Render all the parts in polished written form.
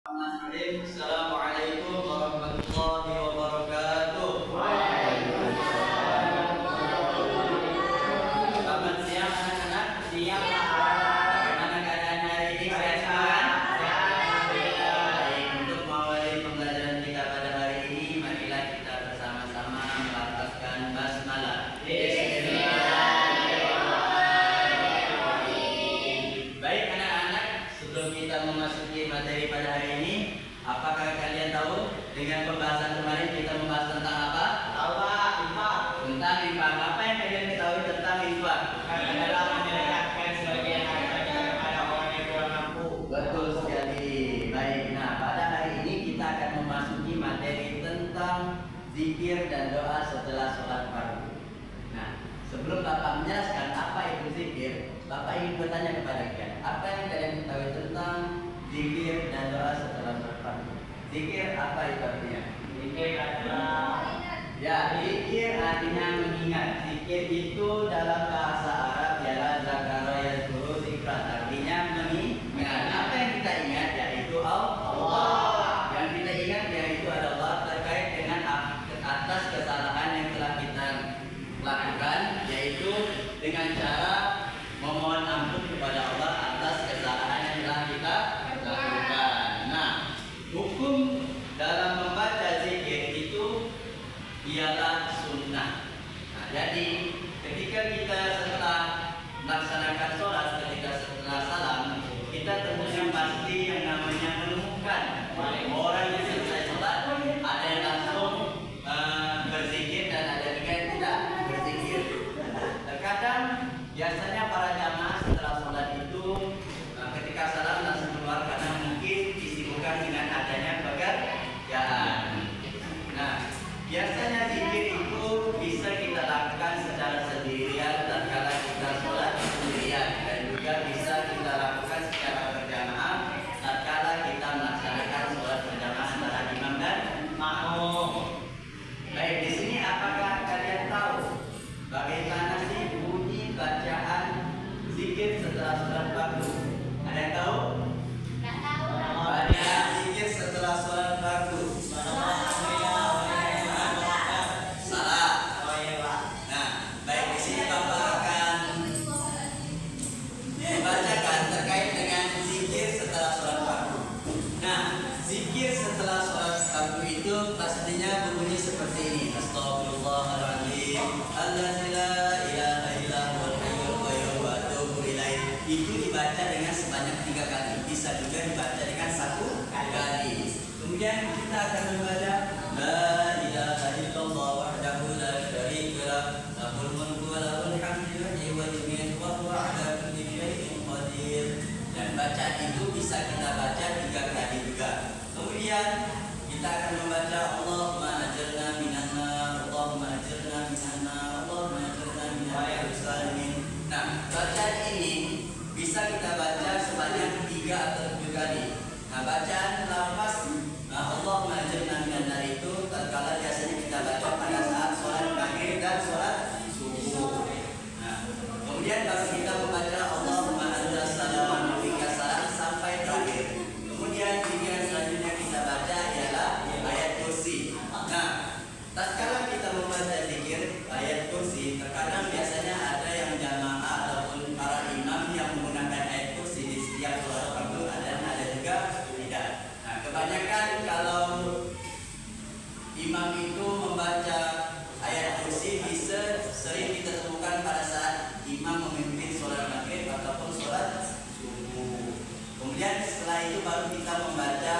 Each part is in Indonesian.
Assalamualaikum warahmatullahi wabarakatuh. Selamat siang anak-anak. Siang Bagaimana keadaan hari ini? Sehat? Baik. Untuk mengawali pembelajaran kita pada hari ini, marilah kita bersama-sama melafazkan basmalah. Baik anak-anak, sebelum kita memasuki materi pada hari ini, apakah kalian tahu dengan pembahasan kemarin kita membahas tentang apa? Tahu Pak, infak. Tentang infak. Apa yang kalian ketahui tentang infak? Adalah menyerahkan sebagian hartanya kepada orang yang kurang mampu. Betul sekali. Baik. Nah, pada hari ini kita akan memasuki materi tentang zikir dan doa setelah sholat fardu. Nah, sebelum Bapak menjelaskan apa itu zikir, Bapak ingin bertanya kepada kalian, apa yang kalian ketahui tentang zikir dan doa setelah sholat fardu? Zikir apa itu artinya? Zikir adalah Zikir artinya mengingat. Zikir itu dalam bahasa Arab ialah zakara yazkuru zikran, artinya mengingat. Apa yang kita ingat yaitu Allah. Yang kita ingat yaitu adalah terkait dengan atas kesalahan yang telah kita lakukan, yaitu dengan cara memohon ampun kepada Allah atas kesalahan yang telah kita lakukan. Nah, hukum dalam membaca zikir itu ialah sunnah. Nah, jadi ketika kita setelah melaksanakan sholat, ketika setelah salam, kita tentunya pasti yang namanya menemukan orang yang selesai sholat, ada yang langsung berzikir dan ada juga yang tidak berzikir. Terkadang biasanya para jamaah setelah sholat itu ketika salam langsung keluar karena mungkin disibukkan dengan adanya pekerjaan. Nah, biasanya zikir itu bisa kita lakukan secara sendirian tatkala kita sholat sendirian, dan juga bisa kita lakukan secara berjamaah tatkala kita melaksanakan sholat berjamaah antara imam dan makmum. Baik, di sini apakah kalian tahu bagaimana sih bunyi bacaan zikir setelah sholat fardu? Ada yang tahu? Bacaan zikir setelah sholat fardu. Zikir setelah sholat fardu itu pastinya berbunyi seperti ini. Astagfirullahaladzim, Allazi la ilaha illa huwal hayyul qayyum wa atubu ilaih. Itu dibaca dengan sebanyak 3 kali. Bisa juga dibaca dengan 1 kali. Kemudian kita akan membaca la ilaha illallah wahdahu la syarika lah, lahul mulku wa lahul hamdu yuhyi wa yumiitu wa huwa ala kulli syai'in qadir. Dan bacaan itu bisa kita baca 3 kali juga. Kemudian kita akan membaca Allahumma ajirna minan nar, Allahumma ajirna minan nar, Allahumma ajirna minan nar. Nah, bacaan ini bisa kita baca sebanyak 3 atau 7 kali. Nah, bacaan lafaz Allahumma ajirna minan nar itu tatkala biasanya kita baca pada saat sholat maghrib dan sholat subuh. Nah, kemudian baru kita membaca Allahumma anta salam wa minka salam sampai terakhir. Kemudian zikir selanjutnya kita baca ialah ayat kursi. Nah, tatkala kita membaca zikir ayat kursi, terkadang biasanya ada yang jamaah ataupun para imam yang menggunakan ayat kursi di setiap sholat fardu, dan ada juga tidak. Nah, kebanyakan kalau imam itu membaca ayat kursi bisa sering kita temukan pada saat imam memimpin sholat maghrib ataupun sholat subuh. Kemudian setelah itu baru kita membaca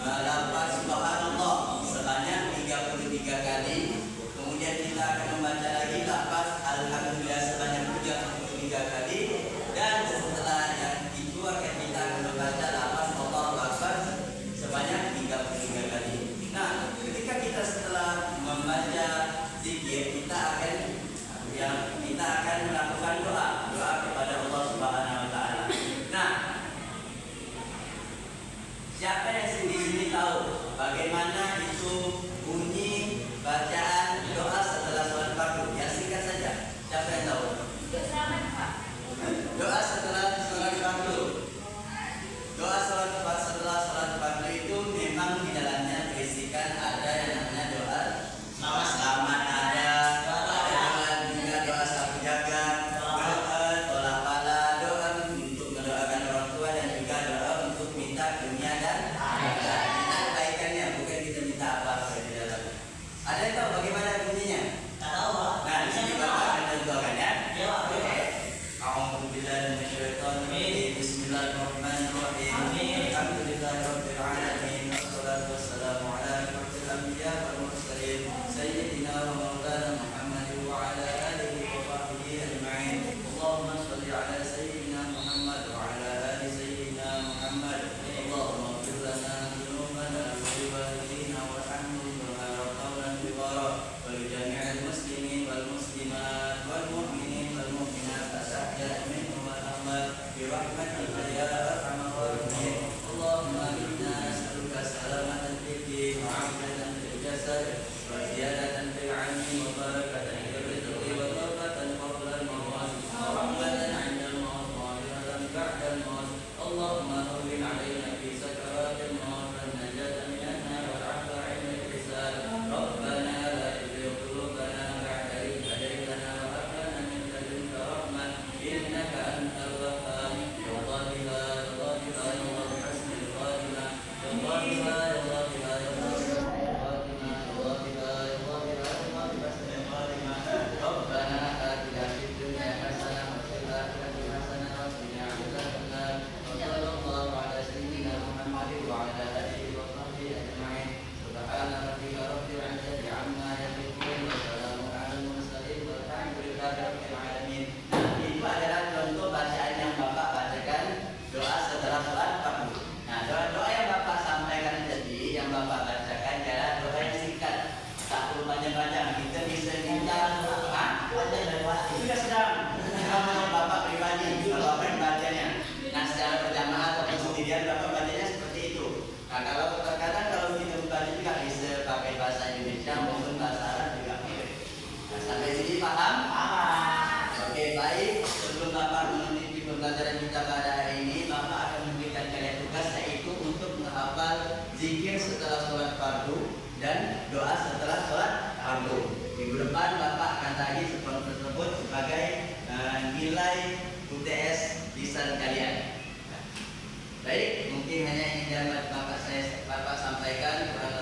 lafaz subhanallah sebanyak 33 kali. Kemudian kita akan membaca lagi lafaz alhamdulillah sebanyak 33 kali. Dan setelah yang itu kita akan membaca lafaz Allahu Akbar sebanyak 33 kali. Nah, ketika kita setelah membaca zikir, kita akan melakukan doa kepada Allah Subhanahu wa taala. Nah, siapa yang di sini tahu bagaimana itu bunyi bacaan doa setelah sholat fardu? Ya, singkat saja. Siapa yang tahu? Doa setelah sholat fardu. Doa setelah sholat Nah, kalau terkadang kalau kita buka juga bisa pakai bahasa Indonesia maupun bahasa Arab juga boleh. Nah, sampai sini paham? Oke, baik. Sebelum Bapak menutupi pembelajaran kita pada hari ini, Bapak akan memberikan kalian tugas yaitu untuk menghafal zikir setelah sholat fardu dan doa setelah sholat fardu. Minggu depan Bapak akan tagih seperti tersebut sebagai nilai UTS lisan kalian. Baik, mungkin hanya ini yang Bapak sampaikan. Kurang